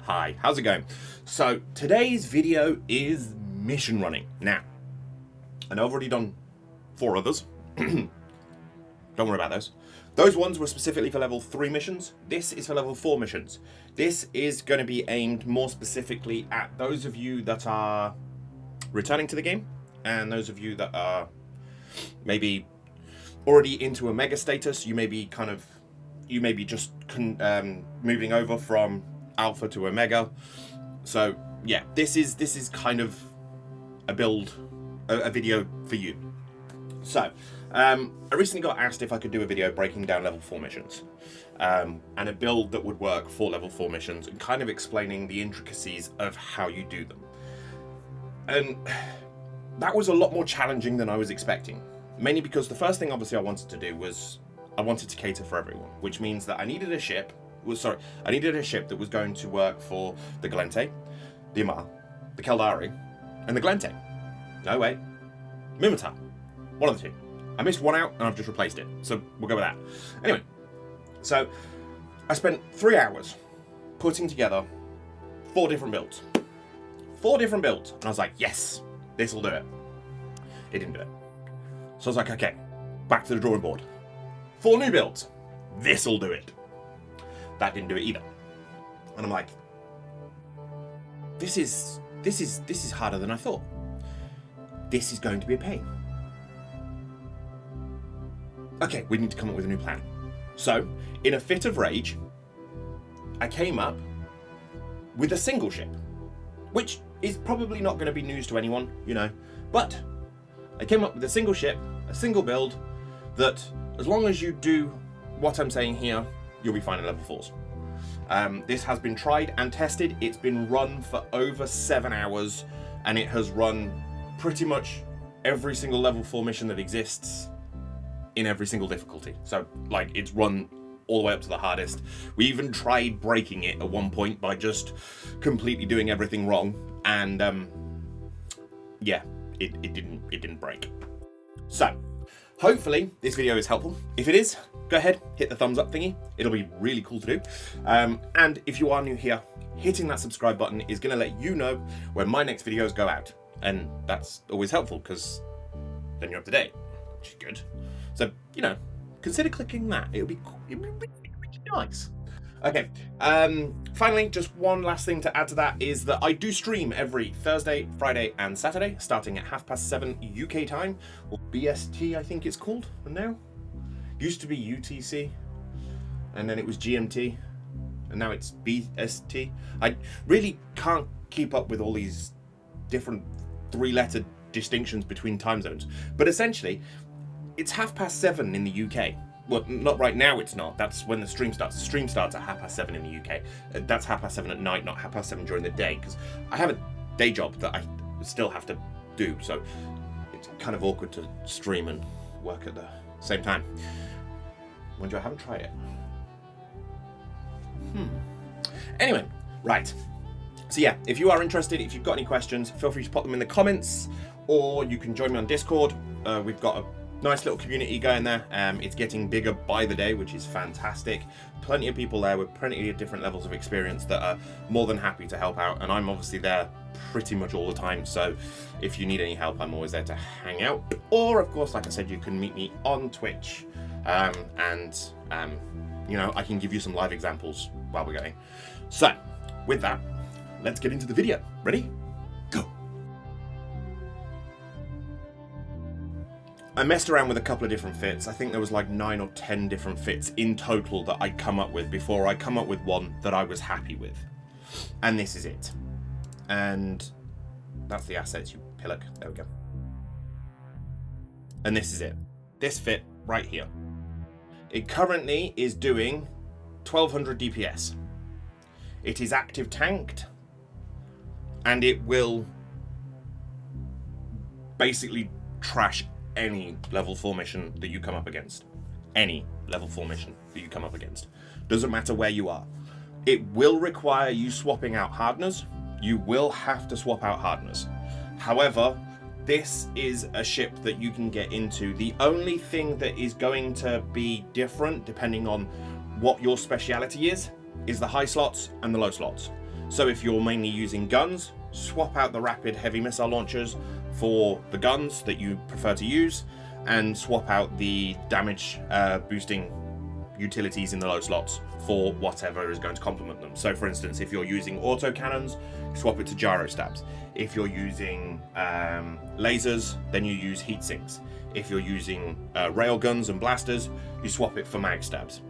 Hi, how's it going? So today's video is mission running. Now, and I've already done 4 others. Don't worry about those. Those ones were specifically for level 3 missions. This is for level 4 missions. This is going to be aimed more specifically at those of you that are returning to the game and those of you that are maybe already into a mega status. You may be just moving over from alpha to omega. So yeah, this is kind of a video for you. So I recently got asked if I could do a video breaking down level 4 missions and a build that would work for level 4 missions and kind of explaining the intricacies of how you do them. And that was a lot more challenging than I was expecting, mainly because the first thing obviously I wanted to do was I wanted to cater for everyone, which means that I needed a ship that was going to work for the Gallente, the Amarr, the Caldari, and the Gallente. No, wait. Minmatar. One of the 2. I missed one out and I've just replaced it, so we'll go with that. Anyway, so I spent 3 hours putting together 4 different builds. 4 different builds. And I was like, yes, this will do it. It didn't do it. So I was like, okay, back to the drawing board. 4 new builds. This'll do it. That didn't do it either. And I'm like, this is harder than I thought. This is going to be a pain. Okay, we need to come up with a new plan. So, in a fit of rage, I came up with a single ship, which is probably not going to be news to anyone, you know, but I came up with a single ship, a single build, that as long as you do what I'm saying here, you'll be fine at level 4s. This has been tried and tested. It's been run for over 7 hours, and it has run pretty much every single level 4 mission that exists in every single difficulty. So, like, it's run all the way up to the hardest. We even tried breaking it at one point by just completely doing everything wrong, and yeah, it didn't break. So, hopefully this video is helpful. If it is, go ahead, hit the thumbs up thingy. It'll be really cool to do. And if you are new here, hitting that subscribe button is going to let you know when my next videos go out. And that's always helpful because then you're up to date, which is good. So, you know, consider clicking that. It'll be really nice. Okay, finally, just one last thing to add to that is that I do stream every Thursday, Friday, and Saturday, starting at 7:30 UK time, or BST, I think it's called now. Used to be UTC, and then it was GMT, and now it's BST. I really can't keep up with all these different 3-letter distinctions between time zones, but essentially, it's 7:30 in the UK. Well, not right now, it's not. That's when the stream starts. The stream starts at 7:30 in the UK. That's 7:30 at night, not 7:30 during the day, because I have a day job that I still have to do, so it's kind of awkward to stream and work at the same time. Mind you, I haven't tried it. Anyway, right. So yeah, if you are interested, if you've got any questions, feel free to pop them in the comments, or you can join me on Discord. We've got a nice little community going there. It's getting bigger by the day, which is fantastic. Plenty of people there with plenty of different levels of experience that are more than happy to help out, and I'm obviously there pretty much all the time, so if you need any help, I'm always there to hang out. Or of course, like I said, you can meet me on Twitch, you know, I can give you some live examples while we're going. So with that, let's get into the video. Ready? Go. I messed around with a couple of different fits. I think there was like 9 or 10 different fits in total that I'd come up with before I come up with one that I was happy with. And this is it. And that's the assets, you pillock. There we go. And this is it. This fit right here. It currently is doing 1200 DPS. It is active tanked, and it will basically trash any level 4 mission that you come up against. Any level 4 mission that you come up against. Doesn't matter where you are. It will require you swapping out hardeners. You will have to swap out hardeners. However, this is a ship that you can get into. The only thing that is going to be different, depending on what your speciality is the high slots and the low slots. So if you're mainly using guns, swap out the rapid heavy missile launchers for the guns that you prefer to use, and swap out the damage boosting utilities in the low slots for whatever is going to complement them. So for instance, if you're using auto cannons, swap it to gyro stabs. If you're using lasers, then you use heat sinks. If you're using rail guns and blasters, you swap it for mag stabs.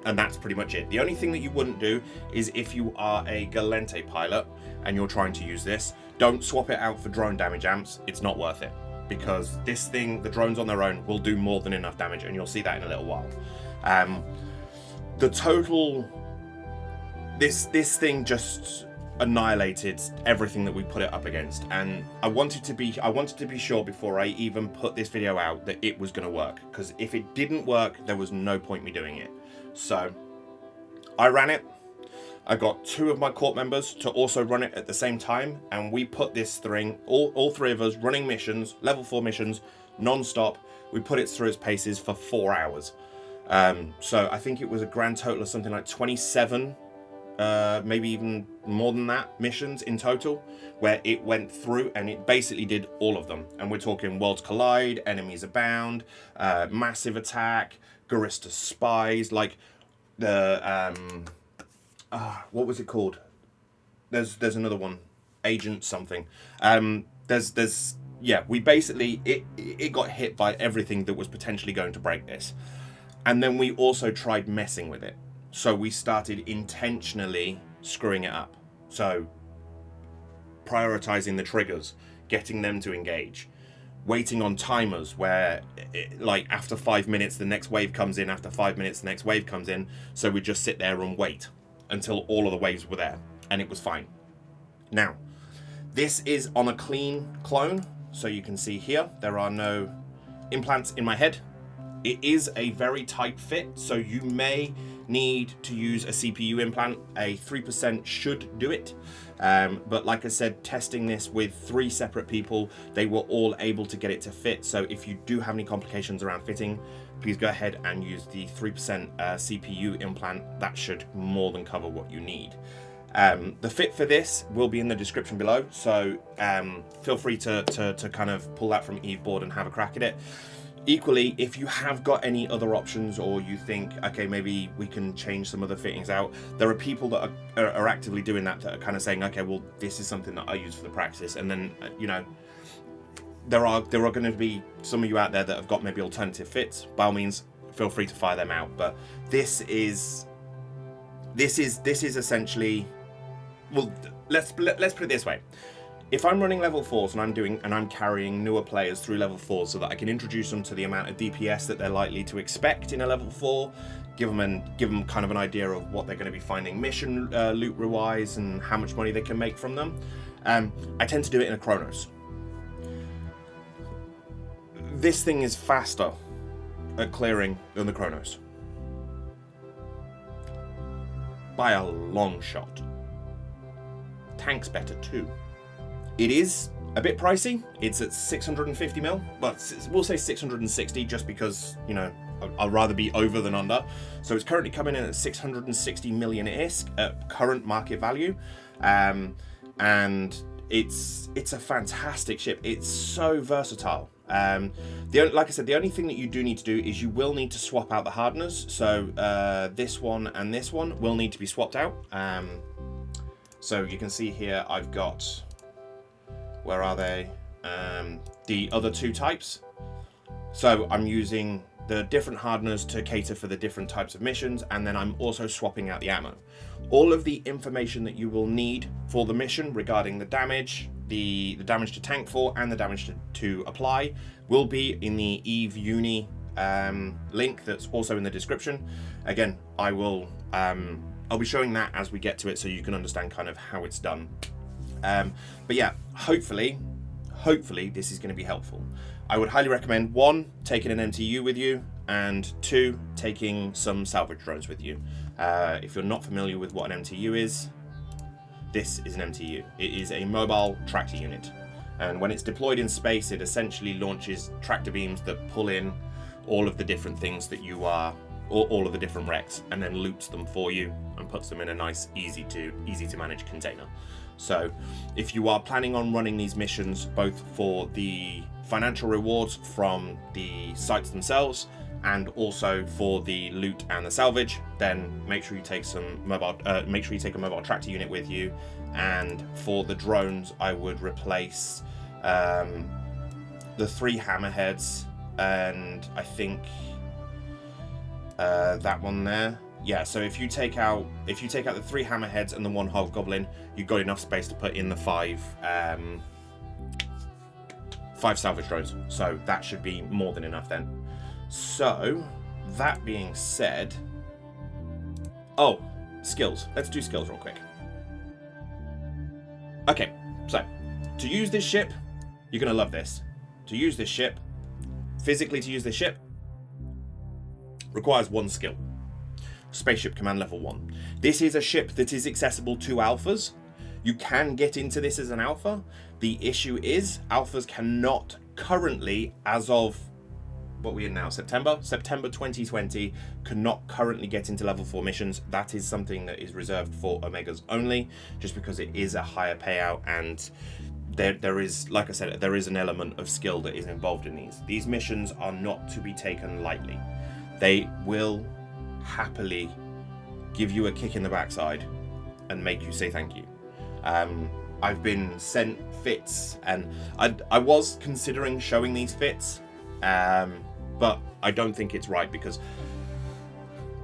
And that's pretty much it. The only thing that you wouldn't do is if you are a Gallente pilot and you're trying to use this, don't swap it out for drone damage amps. It's not worth it, because this thing, the drones on their own, will do more than enough damage, and you'll see that in a little while. The total, this thing just annihilated everything that we put it up against, and I wanted to be sure before I even put this video out that it was going to work, because if it didn't work, there was no point me doing it. So I ran it. I got 2 of my court members to also run it at the same time, and we put this thing, all 3 of us running missions, level 4 missions, non-stop. We put it through its paces for 4 hours. So I think it was a grand total of something like 27, maybe even more than that, missions in total, where it went through and it basically did all of them. And we're talking Worlds Collide, Enemies Abound, Massive Attack, Garista Spies, like the what was it called? There's another one, Agent something. Yeah, we basically it got hit by everything that was potentially going to break this. And then we also tried messing with it. So we started intentionally screwing it up. So prioritizing the triggers, getting them to engage, waiting on timers where like after 5 minutes the next wave comes in, after 5 minutes the next wave comes in. So we just sit there and wait until all of the waves were there, and it was fine. Now, this is on a clean clone, so you can see here there are no implants in my head. It is a very tight fit, so you may need to use a CPU implant. A 3% should do it, but like I said, testing this with 3 separate people, they were all able to get it to fit. So if you do have any complications around fitting, please go ahead and use the 3% CPU implant. That should more than cover what you need. The fit for this will be in the description below, so feel free to kind of pull that from EveBoard and have a crack at it. Equally, if you have got any other options, or you think, okay, maybe we can change some other fittings out, there are people that are actively doing that are kind of saying, okay, well, this is something that I use for the practice. And then, you know, there are going to be some of you out there that have got maybe alternative fits. By all means, feel free to fire them out. But this is essentially, well, let's put it this way. If I'm running level 4s and I'm carrying newer players through level 4 so that I can introduce them to the amount of DPS that they're likely to expect in a level 4, give them kind of an idea of what they're going to be finding mission loot wise and how much money they can make from them, I tend to do it in a Chronos. This thing is faster at clearing than the Chronos. By a long shot. Tank's better too. It is a bit pricey. It's at 650 mil, but we'll say 660 just because, you know, I'll rather be over than under. So it's currently coming in at 660 million ISK at current market value. And it's a fantastic ship. It's so versatile. Like I said, the only thing that you do need to do is you will need to swap out the hardeners. So this one and this one will need to be swapped out. So you can see here I've got, where are they? The other 2 types. So I'm using the different hardeners to cater for the different types of missions, and then I'm also swapping out the ammo. All of the information that you will need for the mission regarding the damage, the damage to tank for, and the damage to apply will be in the Eve Uni link that's also in the description. Again, I'll be showing that as we get to it so you can understand kind of how it's done. But yeah, hopefully this is going to be helpful. I would highly recommend 1, taking an MTU with you, and 2, taking some salvage drones with you. If you're not familiar with what an MTU is, this is an MTU. It is a mobile tractor unit, and when it's deployed in space, it essentially launches tractor beams that pull in all of the different things that you are all of the different wrecks, and then loots them for you and puts them in a nice, easy to manage container. So if you are planning on running these missions, both for the financial rewards from the sites themselves and also for the loot and the salvage, then make sure you take a mobile tractor unit with you. And for the drones, I would replace the 3 hammerheads, and I think that one there. Yeah, so if you take out the 3 hammerheads and the 1 hobgoblin, you've got enough space to put in the 5 salvage drones. So that should be more than enough then. So that being said, skills. Let's do skills real quick. Okay, so to use this ship, you're gonna love this. To use this ship, physically to use this ship, requires 1 skill. Spaceship Command level 1. This is a ship that is accessible to alphas. You can get into this as an alpha. The issue is alphas cannot currently, as of what we are now, September 2020, cannot currently get into level 4 missions. That is something that is reserved for Omegas only, just because it is a higher payout, and there is, like I said, there is an element of skill that is involved in these. These missions are not to be taken lightly. They will happily give you a kick in the backside and make you say thank you. I've been sent fits, and I was considering showing these fits, but I don't think it's right, because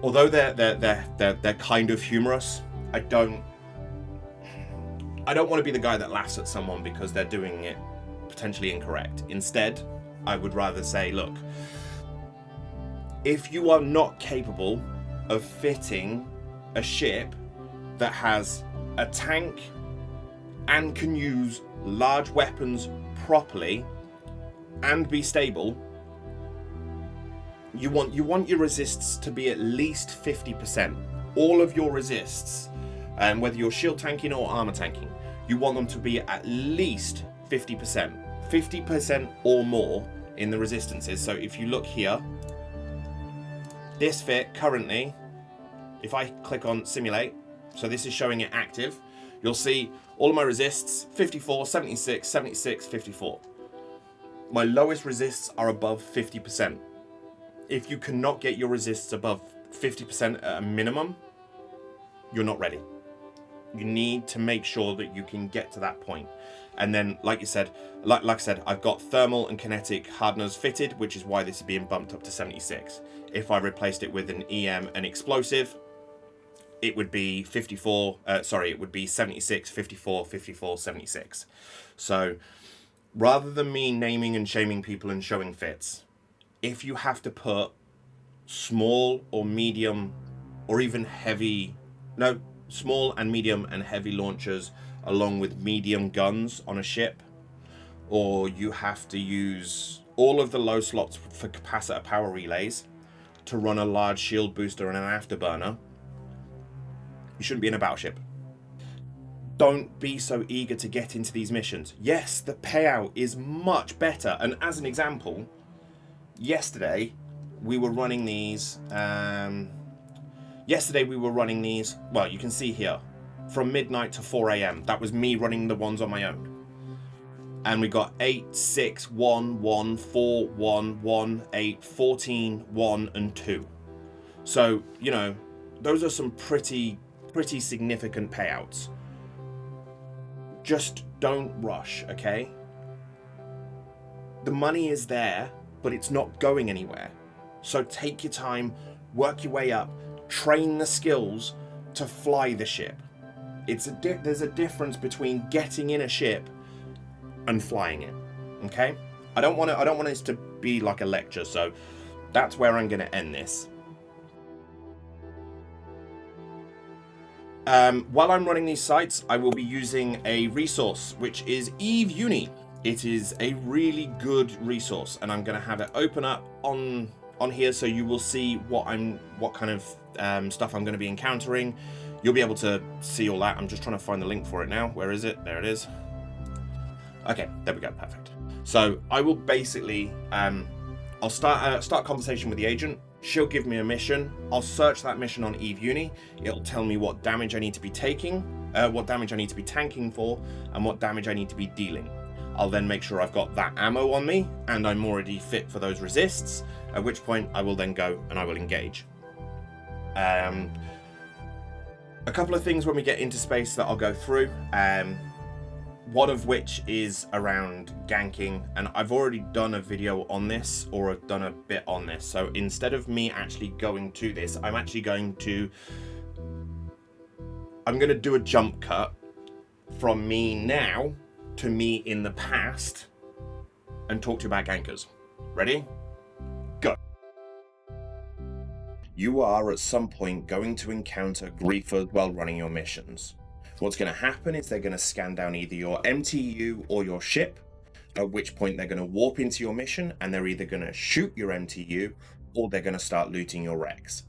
although they're kind of humorous, I don't want to be the guy that laughs at someone because they're doing it potentially incorrect. Instead, I would rather say, look, if you are not capable of fitting a ship that has a tank and can use large weapons properly and be stable, you want your resists to be at least 50%. All of your resists, whether you're shield tanking or armor tanking, you want them to be at least 50%. 50% or more in the resistances. So if you look here, this fit currently, if I click on simulate, so this is showing it active, you'll see all of my resists, 54, 76, 76, 54. My lowest resists are above 50%. If you cannot get your resists above 50% at a minimum, you're not ready. You need to make sure that you can get to that point. And then, like I said, I've got thermal and kinetic hardeners fitted, which is why this is being bumped up to 76. If I replaced it with an EM and explosive, it would be 76, 54, 54, 76. So rather than me naming and shaming people and showing fits, if you have to put small or medium or even heavy, small and medium and heavy launchers along with medium guns on a ship, or you have to use all of the low slots for capacitor power relays to run a large shield booster and an afterburner, you shouldn't be in a battleship. Don't be so eager to get into these missions. Yes, the payout is much better. And as an example, yesterday we were running these. Well, you can see here, from midnight to 4 a.m. That was me running the ones on my own. And we got 8, 6, 1, 1, 4, 1, 1, 8, 14, 1, and 2. So, those are some pretty significant payouts. Just don't rush, okay? The money is there, but it's not going anywhere. So take your time, work your way up, train the skills to fly the ship. There's a difference between getting in a ship and flying it, okay? I don't want this to be like a lecture, so that's where I'm going to end this. While I'm running these sites, I will be using a resource, which is Eve Uni. It is a really good resource, and I'm going to have it open up on here, so you will see what kind of stuff I'm going to be encountering. You'll be able to see all that. I'm just trying to find the link for it now. Where is it? There it is. Okay, there we go. Perfect. So I will basically, I'll start a conversation with the agent, she'll give me a mission. I'll search that mission on Eve Uni. It'll tell me what damage I need to be taking, what damage I need to be tanking for, and what damage I need to be dealing. I'll then make sure I've got that ammo on me and I'm already fit for those resists, at which point I will then go and I will engage. A couple of things when we get into space that I'll go through. One of which is around ganking, and I've already done a video on this, or I've done a bit on this. So instead of me actually going to this, I'm going to do a jump cut from me now to me in the past and talk to you about gankers. Ready? Go. You are at some point going to encounter griefers while running your missions. What's going to happen is they're going to scan down either your MTU or your ship, at which point they're going to warp into your mission and they're either going to shoot your MTU or they're going to start looting your wrecks.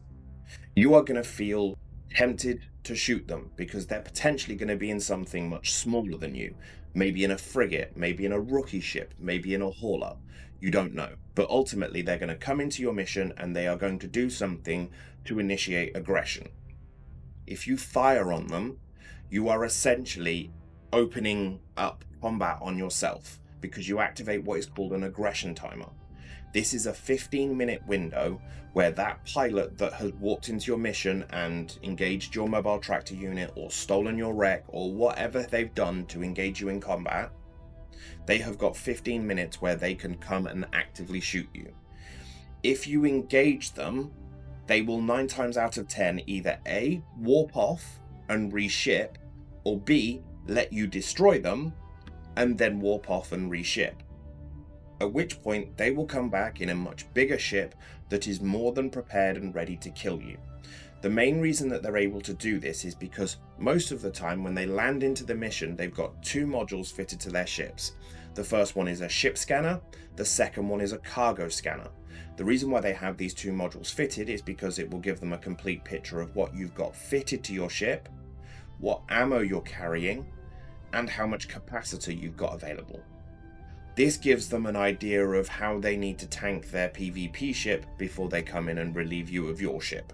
You are going to feel tempted to shoot them because they're potentially going to be in something much smaller than you, maybe in a frigate, maybe in a rookie ship, maybe in a hauler. You don't know. But ultimately they're going to come into your mission and they are going to do something to initiate aggression. If you fire on them, you are essentially opening up combat on yourself because you activate what is called an aggression timer. This is a 15-minute window where that pilot that has walked into your mission and engaged your mobile tractor unit or stolen your wreck or whatever they've done to engage you in combat, they have got 15 minutes where they can come and actively shoot you. If you engage them, they will 9 times out of 10 either A, warp off and reship, or B, let you destroy them and then warp off and reship. At which point they will come back in a much bigger ship that is more than prepared and ready to kill you. The main reason that they're able to do this is because most of the time when they land into the mission, they've got 2 modules fitted to their ships. The first one is a ship scanner, the second one is a cargo scanner. The reason why they have these 2 modules fitted is because it will give them a complete picture of what you've got fitted to your ship, what ammo you're carrying, and how much capacitor you've got available. This gives them an idea of how they need to tank their PvP ship before they come in and relieve you of your ship.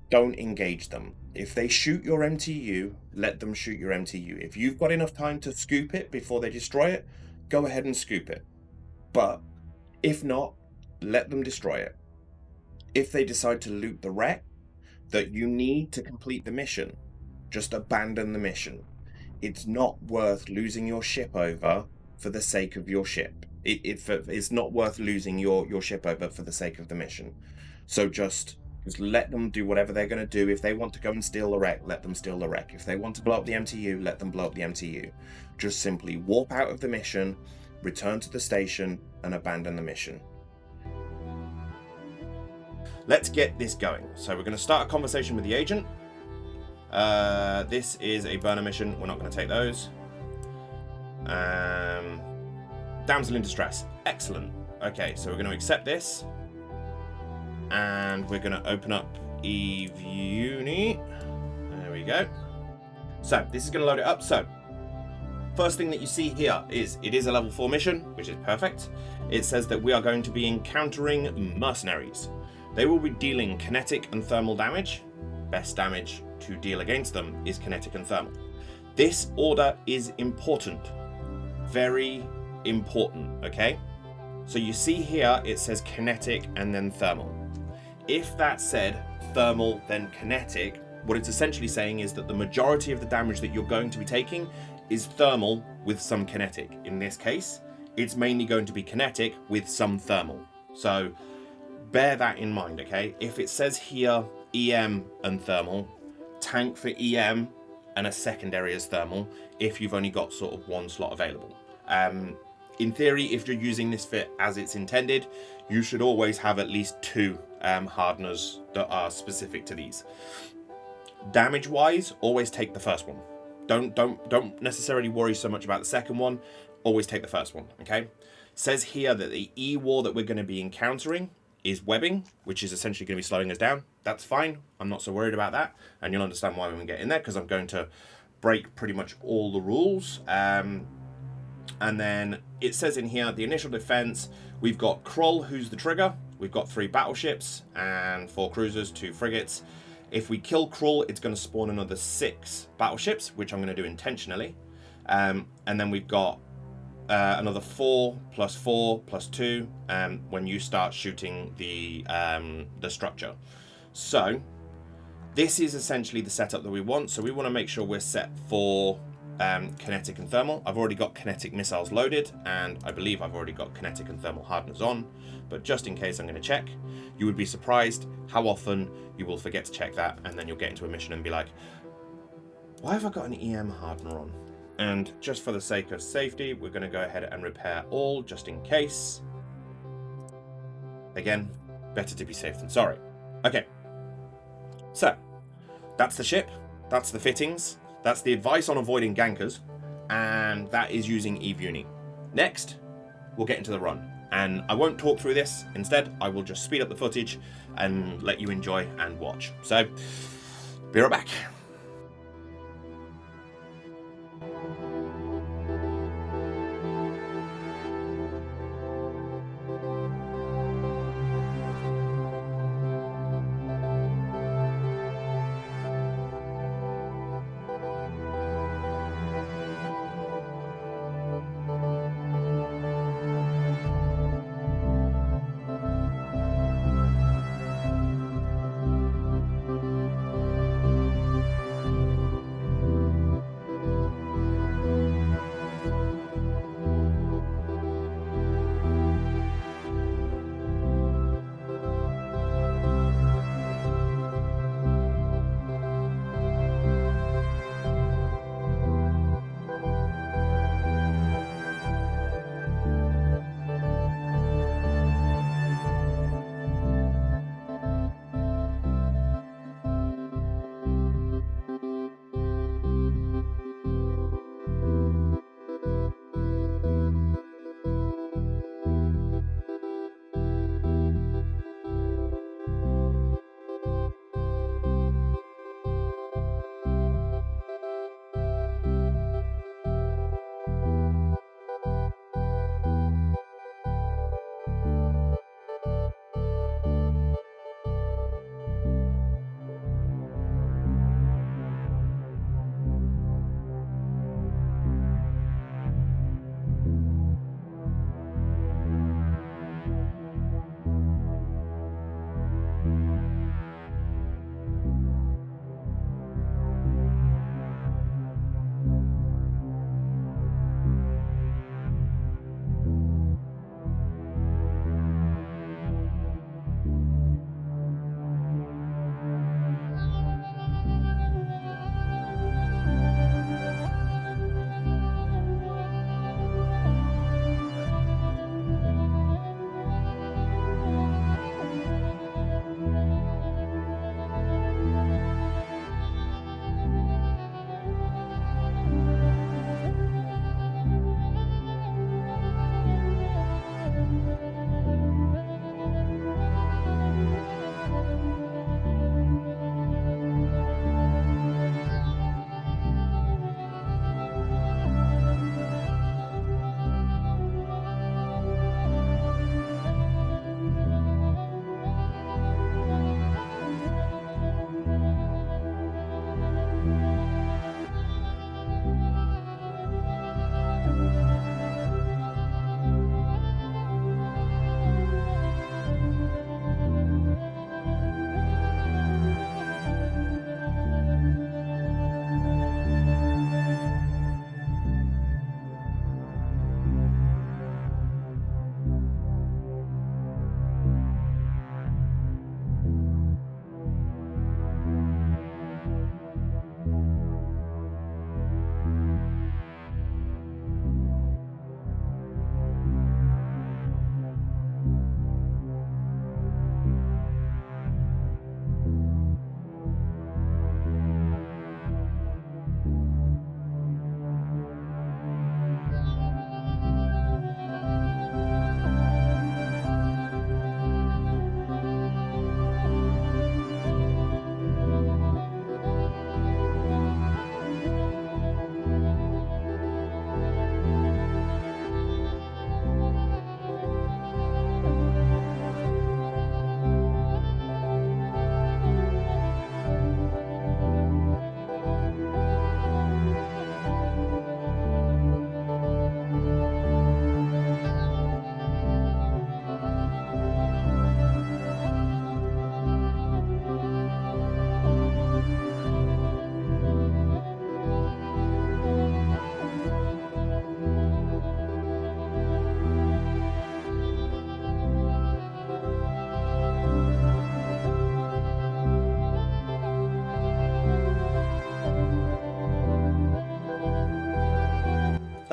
Don't engage them. If they shoot your MTU, let them shoot your MTU. If you've got enough time to scoop it before they destroy it, go ahead and scoop it. But if not, let them destroy it. If they decide to loot the wreck that you need to complete the mission, just abandon the mission. It's not worth losing your ship over for the sake of your ship. It's not worth losing your ship over for the sake of the mission. So just let them do whatever they're going to do. If they want to go and steal the wreck, let them steal the wreck. If they want to blow up the MTU, let them blow up the MTU. Just simply warp out of the mission, return to the station, and abandon the mission. Let's get this going. So we're going to start a conversation with the agent. This is a burner mission. We're not going to take those. Damsel in distress. Excellent. Okay, so we're going to accept this. And we're going to open up Eve Uni. There we go. So this is going to load it up. So first thing that you see here is it is a level 4 mission, which is perfect. It says that we are going to be encountering mercenaries. They will be dealing kinetic and thermal damage. Best damage to deal against them is kinetic and thermal. This order is important. Very important, okay? So you see here it says kinetic and then thermal. If that said thermal then kinetic, what it's essentially saying is that the majority of the damage that you're going to be taking is thermal with some kinetic. In this case, it's mainly going to be kinetic with some thermal. So bear that in mind, okay? If it says here EM and thermal, tank for EM and a secondary as thermal if you've only got sort of 1 slot available. In theory, if you're using this fit as it's intended, you should always have at least 2 hardeners that are specific to these. Damage wise, always take the first one. Don't necessarily worry so much about the second one. Always take the first one, okay? It says here that the E-war that we're going to be encountering is webbing, which is essentially going to be slowing us down. That's fine. I'm not so worried about that. And you'll understand why when we get in there, because I'm going to break pretty much all the rules. And then it says in here, the initial defense, we've got Kroll, who's the trigger. we've got 3 battleships and 4 cruisers, 2 frigates. If we kill Krull, it's going to spawn another 6 battleships, which I'm going to do intentionally. And then we've got another 4 plus 4 plus 2 when you start shooting the structure. So this is essentially the setup that we want. So we want to make sure we're set for kinetic and thermal. I've already got kinetic missiles loaded, and I believe I've already got kinetic and thermal hardeners on, but just in case I'm going to check. You would be surprised how often you will forget to check that, and then you'll get into a mission and be like, why have I got an EM hardener on? And just for the sake of safety, we're going to go ahead and repair all just in case. Again, better to be safe than sorry. Okay, so that's the ship, that's the fittings, that's the advice on avoiding gankers, and that is using Eve Uni. Next, we'll get into the run, and I won't talk through this. Instead, I will just speed up the footage and let you enjoy and watch. So, be right back.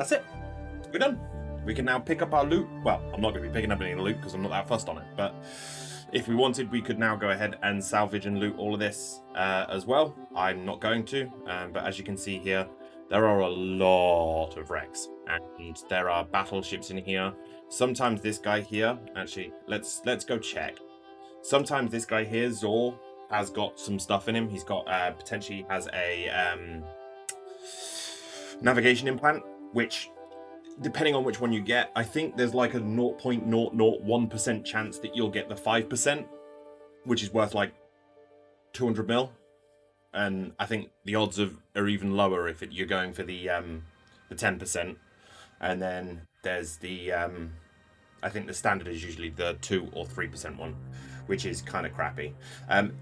that's it. We're done. We can now pick up our loot. Well, I'm not going to be picking up any loot because I'm not that fussed on it. But if we wanted, we could now go ahead and salvage and loot all of this as well. I'm not going to. But as you can see here, there are a lot of wrecks. And there are battleships in here. Sometimes this guy here, actually, let's go check. Sometimes this guy here, Zor, has got some stuff in him. He's got potentially has a navigation implant, which, depending on which one you get, I think there's like a 0.001% chance that you'll get the 5%, which is worth like 200 mil. And I think the odds are even lower if you're going for the 10%. And then there's the I think the standard is usually the 2 or 3% one, which is kind of crappy.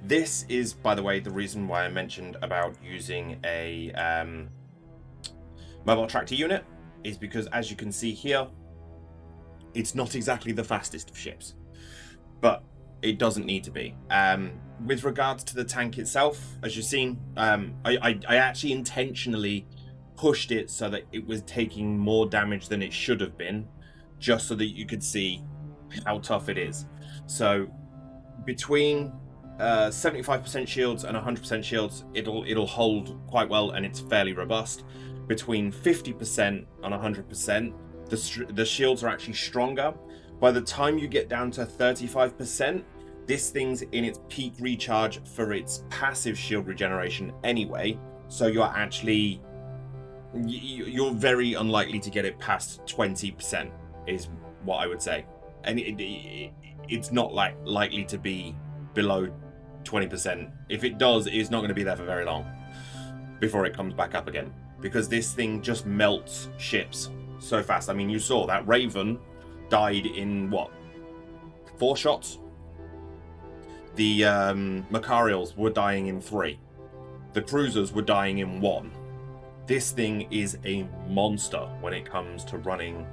This is, by the way, the reason why I mentioned about using a mobile tractor unit, is because, as you can see here, it's not exactly the fastest of ships, but it doesn't need to be. With regards to the tank itself, as you've seen, I actually intentionally pushed it so that it was taking more damage than it should have been, just so that you could see how tough it is. So between 75% shields and 100% shields, it'll hold quite well, and it's fairly robust. Between 50% and 100%, the shields are actually stronger. By the time you get down to 35%, this thing's in its peak recharge for its passive shield regeneration anyway, so you're very unlikely to get it past 20%, is what I would say. And it's not likely to be below 20%. If it does, it's not going to be there for very long before it comes back up again, because this thing just melts ships so fast. I mean, you saw that Raven died in what, 4 shots? The Macarials were dying in 3. The cruisers were dying in 1. This thing is a monster when it comes to running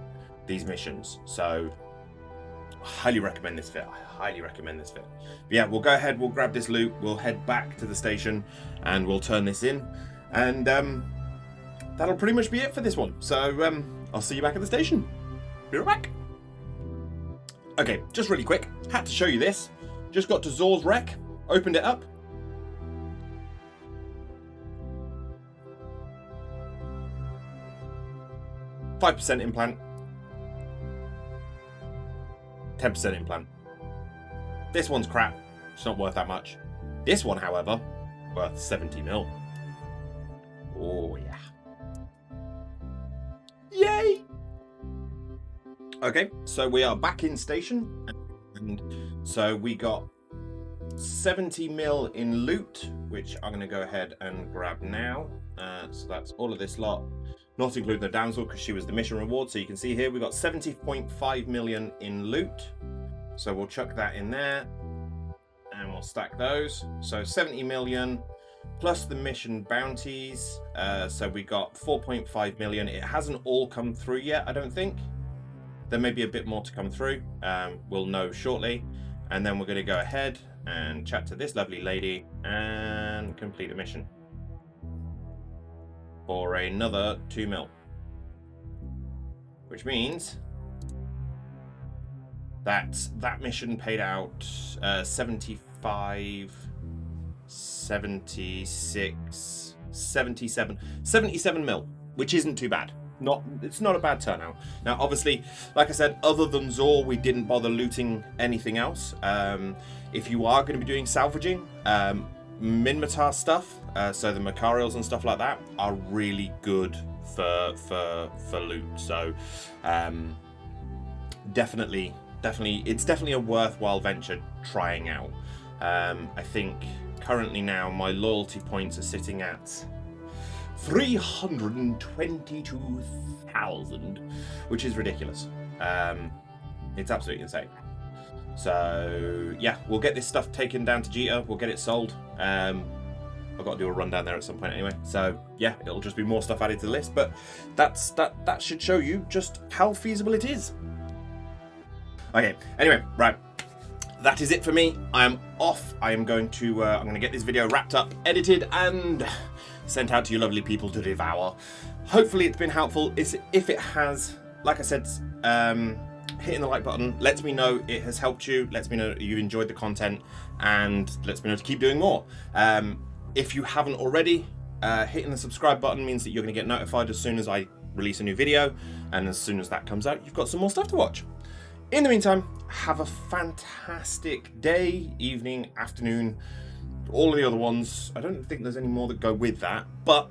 these missions. So I highly recommend this fit. But yeah, we'll go ahead, we'll grab this loot, we'll head back to the station, and we'll turn this in. And that'll pretty much be it for this one. So I'll see you back at the station. Be right back. Okay, just really quick, had to show you this. Just got to Zor's wreck, opened it up. $5 implant, 10% implant. This one's crap. It's not worth that much. This one, however, worth 70 mil. Oh yeah. Yay! Okay, so we are back in station, and so we got 70 mil in loot, which I'm going to go ahead and grab now. So that's all of this lot, not including the damsel because she was the mission reward. So you can see here we got 70.5 million in loot. So we'll chuck that in there and we'll stack those. So 70 million plus the mission bounties. So we got 4.5 million. It hasn't all come through yet, I don't think. There may be a bit more to come through. We'll know shortly. And then we're going to go ahead and chat to this lovely lady and complete the mission for another 2 mil, which means that mission paid out 75, 76, 77 mil, which isn't too bad. It's not a bad turnout. Now, obviously, like I said, other than Zor, we didn't bother looting anything else. If you are going to be doing salvaging, Minmatar stuff, so the Macarials and stuff like that, are really good for loot. So, definitely, it's definitely a worthwhile venture trying out. I think currently now my loyalty points are sitting at 322,000, which is ridiculous. It's absolutely insane. So yeah, we'll get this stuff taken down to Jita. We'll get it sold. I've got to do a rundown there at some point anyway. So yeah, it'll just be more stuff added to the list. But that should show you just how feasible it is. Okay. Anyway, right. That is it for me. I am off. I am going to I'm going to get this video wrapped up, edited, and sent out to you lovely people to devour. Hopefully it's been helpful. If it has, like I said, hitting the like button lets me know it has helped you, lets me know you enjoyed the content, and lets me know to keep doing more. If you haven't already, hitting the subscribe button means that you're going to get notified as soon as I release a new video, and as soon as that comes out, you've got some more stuff to watch. In the meantime, have a fantastic day, evening, afternoon, all of the other ones. I don't think there's any more that go with that, but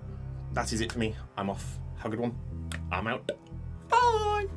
that is it for me. I'm off. Have a good one. I'm out. Bye.